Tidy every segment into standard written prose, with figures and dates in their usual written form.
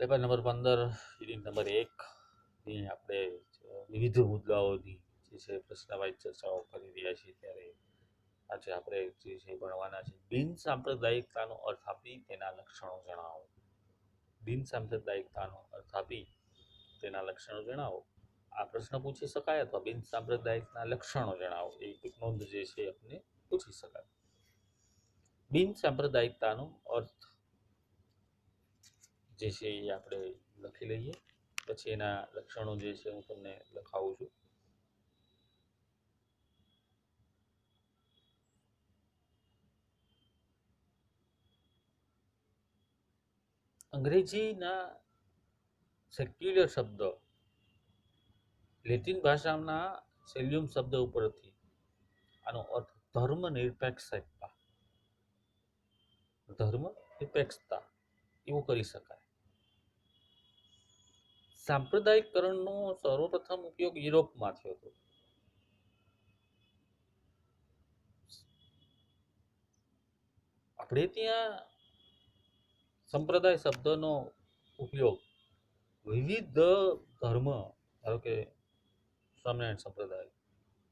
Paper number 15 unit number 1 ની આપણે વિવિધ મુદ્દાઓની જે છે પ્રશ્નવાચક ચર્ચાઓ કરી રહ્યા છીએ ત્યારે આજે આપણે જે છે ભણવાના છે બિન સાંપ્રદાયિકતાનો અર્થ આપી તેના લક્ષણો જણાવો. બિન સાંપ્રદાયિકતાનો અર્થ આપી તેના લક્ષણો જણાવો. આ પ્રશ્ન પૂછી શકાય અથવા બિન સાંપ્રદાયિકના લક્ષણો જણાવો એ એક નોંધ જે છે આપણે પૂછી શકાય. બિન સાંપ્રદાયિકતાનો અર્થ જે છે એ આપણે લખી લઈએ, પછી એના લક્ષણો જે છે હું તમને લખાવું છું. અંગ્રેજીના સેક્યુલર શબ્દ લેટિન ભાષાના સેલ્યુમ શબ્દ ઉપરથી આનો અર્થ ધર્મ નિરપેક્ષતા એવું કરી શકાય. સાંપ્રદાયિકરણનો સર્વપ્રથમ ઉપયોગ યુરોપમાં થયો હતો. આપણે ત્યાં સંપ્રદાય શબ્દનો ઉપયોગ વિવિધ ધર્મ, ધારો કે સ્વામિનારાયણ સંપ્રદાય,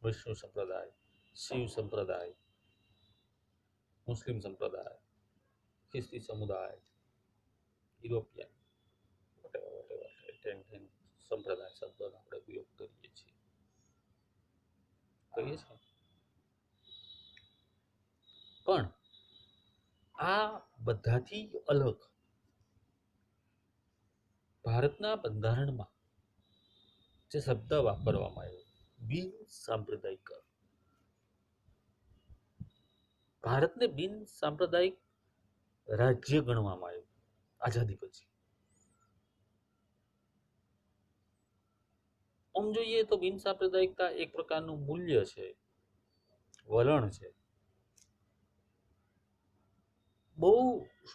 વિષ્ણુ સંપ્રદાય, શિવ સંપ્રદાય, મુસ્લિમ સંપ્રદાય, ખ્રિસ્તી સમુદાય, યુરોપિયન સંપ્રદાય શબ્દનો આપણે ઉપયોગ કરીએ છીએ. પણ આ બધાથી અલગ ભારતના બંધારણમાં જે શબ્દ વાપરવામાં આવ્યો બિન સાંપ્રદાયિક, ભારતને બિન સાંપ્રદાયિક રાજ્ય ગણવામાં આવ્યું આઝાદી પછી. આમ જોઈએ તો બિન સાંપ્રદાયિકતા એક પ્રકારનું મૂલ્ય છે, વલણ છે. બહુ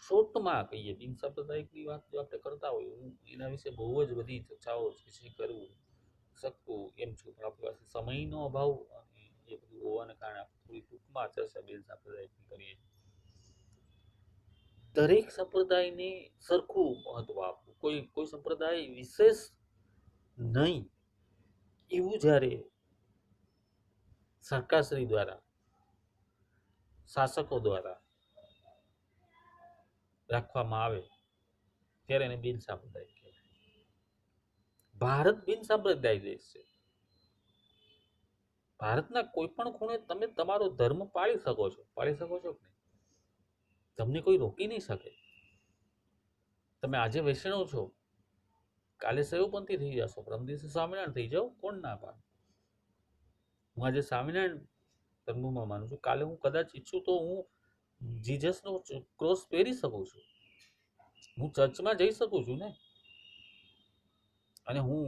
શોર્ટમાં કહીએ, બિન સાંપ્રદાયિકની વાત જો આપણે કરતા હોય, હું એના વિશે બહુ જ બધી ચર્ચાઓ છે કરવું શકું એમ છું, પણ આપણી પાસે સમયનો અભાવ અને એ બધું હોવાને કારણે આપણે થોડી ટૂંકમાં ચર્ચા બિન સાંપ્રદાયિકની કરીએ. દરેક સંપ્રદાયને સરખું મહત્વ આપવું, કોઈ સંપ્રદાય વિશેષ નહીં એવું જ્યારે સરકારશ્રી દ્વારા, શાસકો દ્વારા રાખવામાં આવે ત્યારે એને બિન સાંપ્રદાયિક કહેવાય. ભારત બિન સાંપ્રદાયિક દેશ છે. ભારતના કોઈ પણ ખૂણે તમે તમારો ધર્મ પાળી શકો છો કે નહીં? તમને કોઈ રોકી નહીં શકે. તમે આજે વૈષ્ણવ છો, કાલે સૈવપંથી થઈ જશો, પરમ દિવસે સ્વામિનારાયણ થઈ જાઓ, કોણ ના પાડે? હું આજે સ્વામિનારાયણ ધર્મમાં માનું છું, કાલે હું કદાચ ઈચ્છું તો હું જીસસનો ક્રોસ પહેરી શકું છું, હું ચર્ચમાં જઈ શકું છું ને, અને હું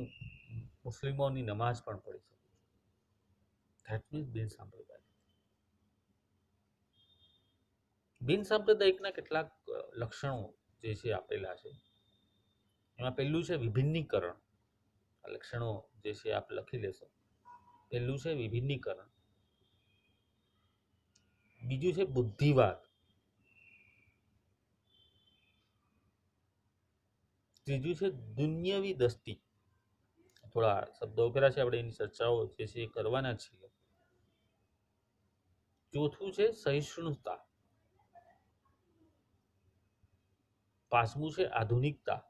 મુસ્લિમોની નમાઝ પણ પઢી શકું છું. ધેટ મીન્સ બિન સાંપ્રદાયિક. બિન સાંપ્રદાયિકના કેટલાક લક્ષણો જે છે આપેલા છે. એમાં પહેલું છે વિભિન્નીકરણ. લક્ષણો જે છે આપ લખી લેશો. પહેલું છે વિભિન્નીકરણ, બીજું છે બુદ્ધિવાદ, ત્રીજું છે દુન્યવી દસ્તી. થોડા શબ્દો ઉકેલા છે, આપણે એની ચર્ચાઓ જે છે એ કરવાના છીએ. ચોથું છે સહિષ્ણુતા, પાંચમું છે આધુનિકતા,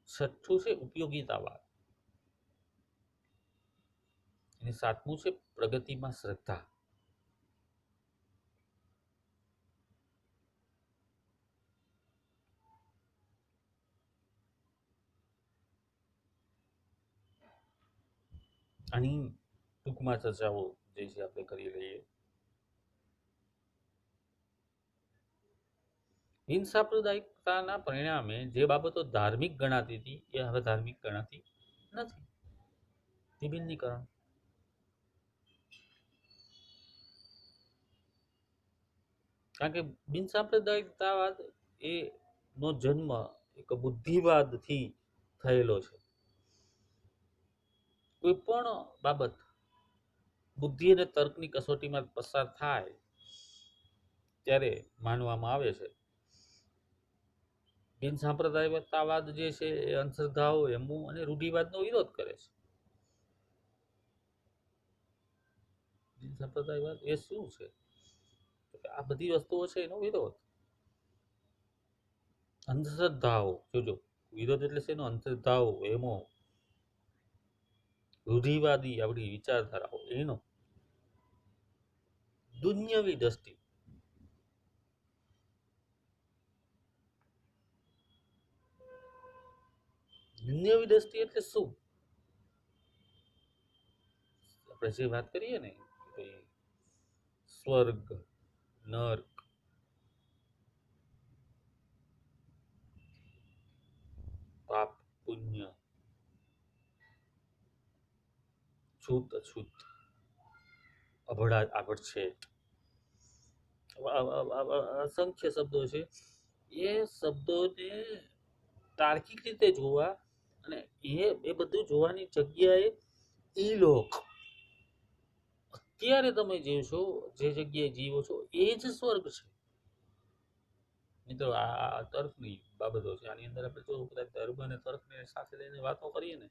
છઠ્ઠું છે ઉપયોગિતાવાદ, અને સાતમું છે પ્રગતિમાં શ્રદ્ધા. આની ટૂંકમાં ચર્ચાઓ જે છે આપણે કરી લઈએ. બિન સાંપ્રદાયિકતાના પરિણામે જે બાબતો ધાર્મિક ગણાતી હતી એ હવે ધાર્મિક ગણાતી નથી. વિભિન્નીકરણ. કારણ કે બિન સાંપ્રદાયિકતાવાદ એ નો જન્મ એક બુદ્ધિવાદથી થયેલો છે. કોઈ પણ બાબત બુદ્ધિ અને તર્કની કસોટીમાં પસાર થાય ત્યારે માનવામાં આવે છે બિન સાંપ્રદાયિકતાવાદ જે છે એ અંધશ્રદ્ધાઓ એમું અને રૂઢિવાદનો વિરોધ કરે છે. બિન સાંપ્રદાયિકવાદ એ શું છે? આ બધી વસ્તુઓ છે એનો વિરોધ. અંધશ્રદ્ધાઓ જોજો, વિરોધ એટલે છે એનો અંધશ્રદ્ધાઓ એમો રૂઢિવાદી આપણી વિચારધારાઓ એનો દુન્યવી દ્રષ્ટિ. દુન્યવી દ્રષ્ટિ એટલે શું? આપણે જે વાત કરીએ ને સ્વર્ગ, નર્ક, પાપ, પુણ્ય, છૂત અછૂત, અભડા આભડછેટ, અસંખ્ય શબ્દો છે. એ શબ્દોને તાર્કિક રીતે જોવા અને એ બધું જોવાની જગ્યાએ ઈલોક, અત્યારે તમે જીવશો જે જગ્યાએ જીવો છો એ જ સ્વર્ગ છે. મિત્રો આ તર્કની બાબતો છે. આની અંદર આપણે જો કદાચ ધર્મ અને તર્કને સાથે લઈને વાતો કરીએ ને,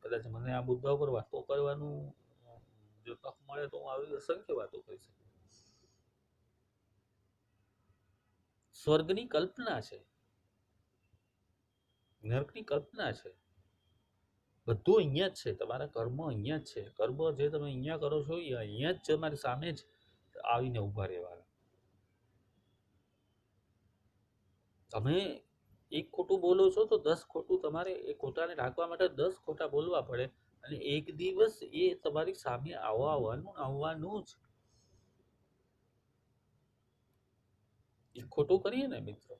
કદાચ મને આ મુદ્દા ઉપર વાતો કરવાનું જો તક મળે તો હું આવી અસંખ્ય વાતો કરી શકું. સ્વર્ગની કલ્પના છે, નર્કની કલ્પના છે. બધું અહીંયા જ છે. તમારા કર્મ અહીંયા જ છે. કર્મ જે તમે અહીંયા કરો છો એ અહીંયા જ તમારી સામે જ આવીને ઊભા રહેવાના. તમે એક ખોટું બોલો છો તો 10 ખોટું તમારે એ ખોટાને ઢાંકવા માટે 10 ખોટા બોલવા પડે અને એક દિવસ એ તમારી સામે આવવાનું જ. એક ખોટું કરીએ ને મિત્રો,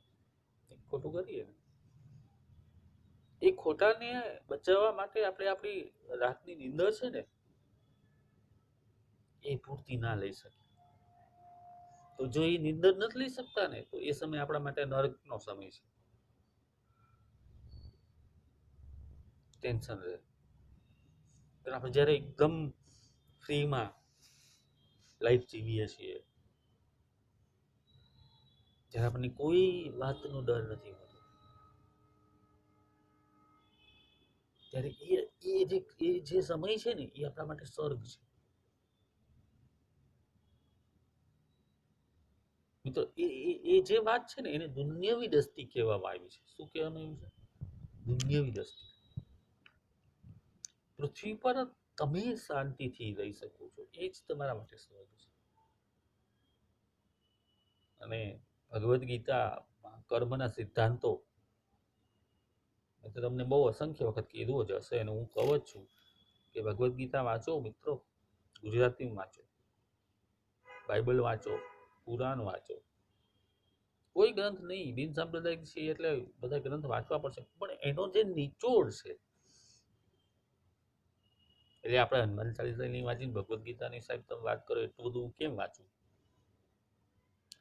એક ખોટું કરીએ ને, એ ખોટાને બચાવવા માટે આપણે આપણી રાતની નીંદર છે ને એ પૂરતી ના લઈ શકીએ. તો જો એ નીંદર નથી લઈ શકતા ને તો એ સમય આપણા માટે નરકનો સમય છે. ટેન્શન રહે. આપણે જ્યારે એકદમ ફ્રીમાં લાઈફ જીવીએ છીએ, જ્યારે આપણને કોઈ વાતનો ડર નથી હોતો, ત્યારે એ જે સમય છે ને એ આપણા માટે સ્વર્ગ છે. મિત્રો એ જે વાત છે ને એને દુન્યવી દ્રષ્ટિ કહેવામાં આવી છે. શું કહેવામાં આવ્યું છે? દુન્યવી દ્રષ્ટિ. પૃથ્વી પર તમે શાંતિથી રહી શકો છો એ જ તમારા માટે સ્વર્ગ છે. અને ભગવદ્ ગીતા કર્મના સિદ્ધાંતો તો તમને બહુ અસંખ્ય વખત કીધું જ હશે અને હું કહું જ છું કે ભગવદ્ ગીતા વાંચો મિત્રો, ગુજરાતી વાંચો, બાઇબલ વાંચો, પુરાણ વાંચો. કોઈ ગ્રંથ નહીં, બિન સાંપ્રદાયિક છે એટલે બધા ગ્રંથ વાંચવા પડશે, પણ એનો જે નિચોડ છે, એટલે આપણે હનુમાન ચાલીસાની વાંચીને ભગવદ્ ગીતાની સાહેબ તમે વાત કરો એટલું બધું કેમ વાંચવું?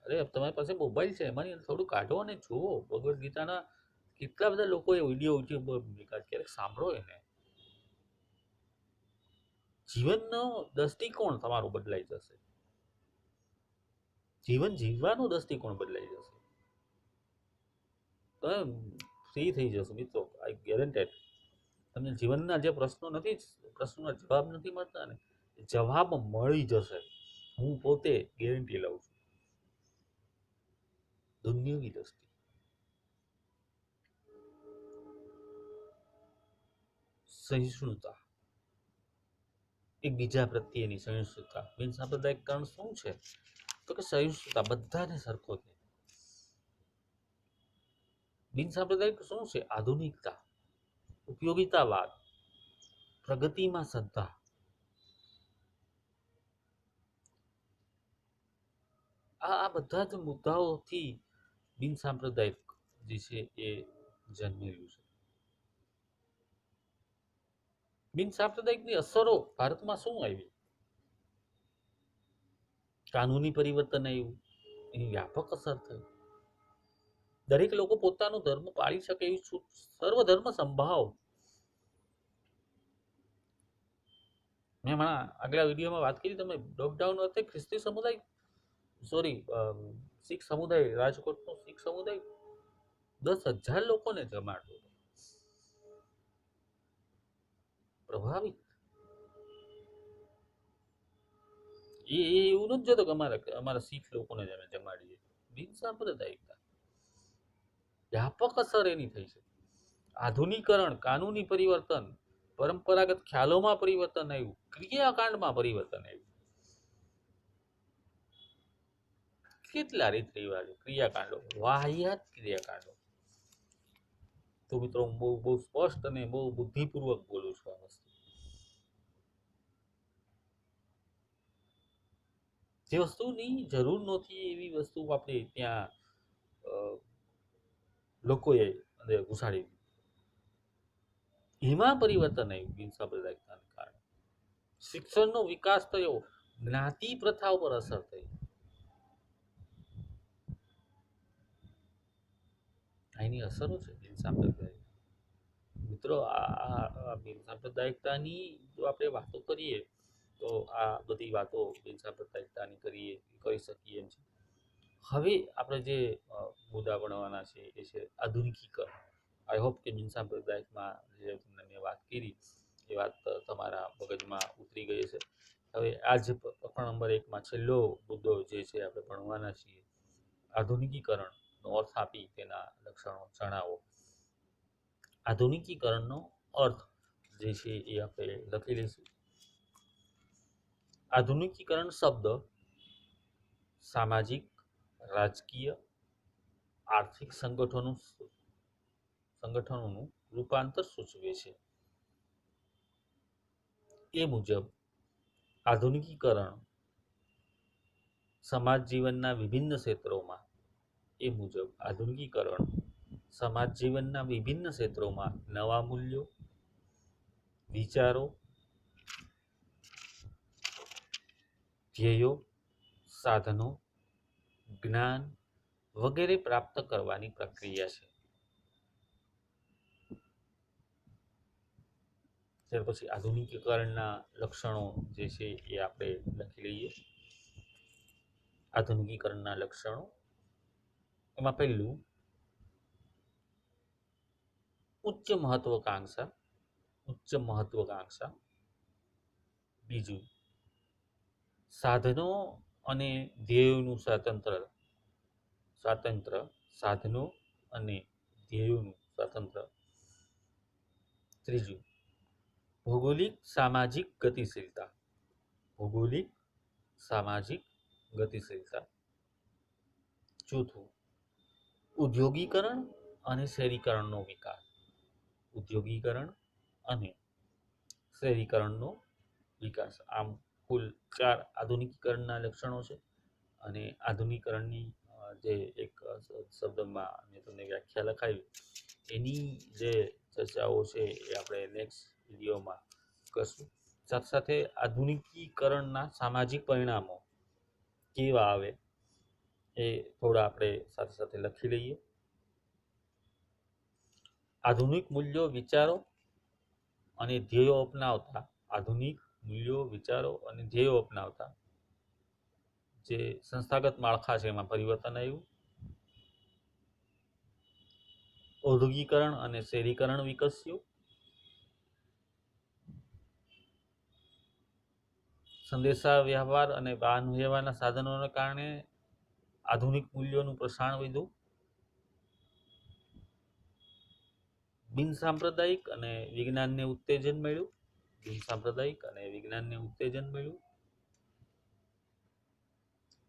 અરે તમારી પાસે મોબાઈલ છે એમાંની થોડું કાઢો અને જુઓ. ભગવદ્ ગીતાના કેટલા બધા લોકોએ વિડીયો યુટ્યુબ પર ક્યારેક સાંભળો એને. જીવનનો દ્રષ્ટિકોણ તમારો બદલાઈ જશે. જીવન જીવવાનો દૃષ્ટિકોણ બદલાઈ જશે. તમે ફ્રી થઈ જશો મિત્રો, આઈ ગેરંટેડ. તમને જીવનના જે પ્રશ્નોના જવાબ નથી મળતા ને, જવાબ મળી જશે. હું પોતે ગેરંટી લઉં છું. દુન્યવી દ્રષ્ટિ, સહિષ્ણુતા, એકબીજા પ્રત્યેની સહિષ્ણુતા. બિન સાંપ્રદાયિકરણ શું છે? તો કે સહિષ્ણુતા, બધાને સરખો છે. બિન સાંપ્રદાયિક શું છે? આધુનિકતા, ઉપયોગિતાવાદ, પ્રગતિમાં શ્રદ્ધા. આ બધા જ મુદ્દાઓથી બિન સાંપ્રદાયિક જે છે એ જન્મેલું છે. બિન સાંપ્રદાયિકની અસરો ભારતમાં શું આવી? કાનૂની પરિવર્તન આવ્યું, એની વ્યાપક અસર થઈ. દરેક લોકો પોતાનો ધર્મ પાળી શકે એવી સર્વધર્મ સંભાવ. મેં હમણાં આગલા વિડીયોમાં વાત કરી, તમે લોકડાઉન વખતે ખ્રિસ્તી સમુદાય, સોરી, શીખ સમુદાય, રાજકોટનો શીખ સમુદાય 10,000 લોકોને જમાડતો હતો. પ્રભાવિત. એ એવું નથી જોતો કે અમારા શીખ લોકોને જ અમે જમાડીએ. બિન સાંપ્રદાયિકતા વ્યાપક અસર એની થઈ છે. આધુનિકરણ, કાનૂની પરિવર્તન, પરંપરાગત ખ્યાલોમાં પરિવર્તન આવ્યું, ક્રિયાકાંડમાં પરિવર્તન આવ્યું. કેટલા રીત રિવાજો, ક્રિયાકાંડો, વાહિયાત ક્રિયાકાંડો. તો મિત્રો હું બહુ બહુ સ્પષ્ટ અને બહુ બુદ્ધિપૂર્વક બોલું છું આ વસ્તુ. જે વસ્તુની જરૂર નહોતી એવી વસ્તુ આપણે ત્યાં લોકોએ અંદર ઘુસાડી દીધી. એમાં પરિવર્તન આવ્યું બિન સાંપ્રદાયિકતાને કારણે. શિક્ષણનો વિકાસ થયો, જ્ઞાતિ પ્રથા ઉપર અસર થઈ. એની અસરો છે બિન સાંપ્રદાયિક. મિત્રો આ બિન સાંપ્રદાયિકતાની જો આપણે વાતો કરીએ તો આ બધી વાતો બિન સાંપ્રદાયિકતાની કરી શકીએ એમ છે. હવે આપણે જે મુદ્દા ભણવાના છે એ છે આધુનિકીકરણ. આઈ હોપ કે બિન સાંપ્રદાયિકમાં જે મેં વાત કરી એ વાત તમારા મગજમાં ઉતરી ગઈ છે. હવે આ જ પ્રકરણ નંબર 1માં છેલ્લો મુદ્દો જે છે આપણે ભણવાના છીએ, આધુનિકીકરણનો અર્થ આપી તેના લક્ષણો જણાવો. આધુનિકીકરણનો અર્થ જે છે એ આપણે લખી લઈશું. આધુનિકીકરણ શબ્દ સામાજિક, રાજકીય, આર્થિક સંગઠનોનું રૂપાંતર સૂચવે છે. એ મુજબ આધુનિકીકરણ સમાજ જીવનના વિભિન્ન ક્ષેત્રોમાં નવા મૂલ્યો, વિચારો, ધ્યેયો, સાધનો, જ્ઞાન વગેરે પ્રાપ્ત કરવાની પ્રક્રિયા છે. ત્યાર પછી આધુનિકીકરણના લક્ષણો જે છે એ આપણે લખી લઈએ. આધુનિકીકરણના લક્ષણો, એમાં પહેલું ઉચ્ચ મહત્વકાંક્ષા. બીજું સાધનો અને ધ્યેયોનું સ્વાતંત્ર્ય. ત્રીજું ભૌગોલિક સામાજિક ગતિશીલતા. ચોથું ઉદ્યોગીકરણ અને શહેરીકરણનો વિકાસ. આમ કુલ 4 આધુનિકીકરણના લક્ષણો છે. અને આધુનિકીકરણની જે એક શબ્દમાં મેં તમને વ્યાખ્યા લખાવી એની જે ચર્ચાઓ છે એ આપણે નેક્સ્ટ વિડીયોમાં કરશું. સાથે સાથે આધુનિકીકરણના સામાજિક પરિણામો કેવા આવે એ થોડા આપણે સાથે સાથે લખી લઈએ. આધુનિક મૂલ્યો, વિચારો અને ધ્યેયો અપનાવતા જે સંસ્થાગત માળખા છે એમાં પરિવર્તન આવ્યું. ઔદ્યોગિકરણ અને શહેરીકરણ વિકસ્યું. સંદેશા વ્યવહાર અને વાહન વ્યવહારના સાધનોને કારણે આધુનિક મૂલ્યોનું પ્રસારણ વધ્યું. બિન સાંપ્રદાયિક અને વિજ્ઞાનને ઉત્તેજન મળ્યું.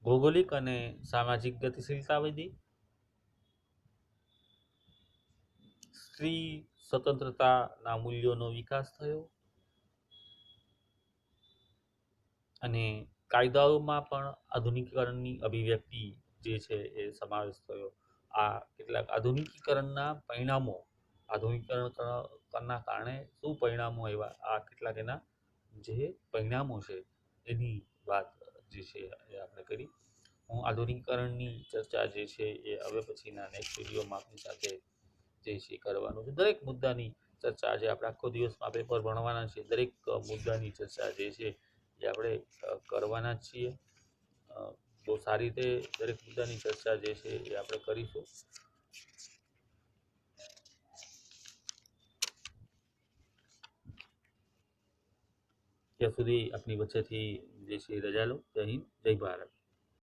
ભૌગોલિક અને સામાજિક ગતિશીલતા વધી. સ્ત્રી સ્વતંત્રતાના મૂલ્યોનો વિકાસ થયો. અને કાયદાઓમાં પણ આધુનિકીકરણની અભિવ્યક્તિ જે છે એ સમાવેશ થયો. આ કેટલાક આધુનિકીકરણના કારણે શું પરિણામો આવ્યા, આ કેટલાક એના જે પરિણામો છે એની વાત જે છે એ આપણે કરી. હું આધુનિકીકરણની ચર્ચા જે છે એ હવે પછીના નેક્સ્ટ વિડીયોમાં આપની સાથે જે છે કરવાનું છે. દરેક મુદ્દાની ચર્ચા આજે આપણે આખો દિવસમાં પેપર ભણવાના છે, દરેક મુદ્દાની ચર્ચા જે છે એ આપણે કરવાના જ છીએ. બહુ સારી રીતે દરેક મુદ્દાની ચર્ચા જે છે એ આપણે કરીશું. ત્યાં સુધી આપની વચ્ચેથી જે છે એ રજા લો. જય હિન્દ, જય ભારત.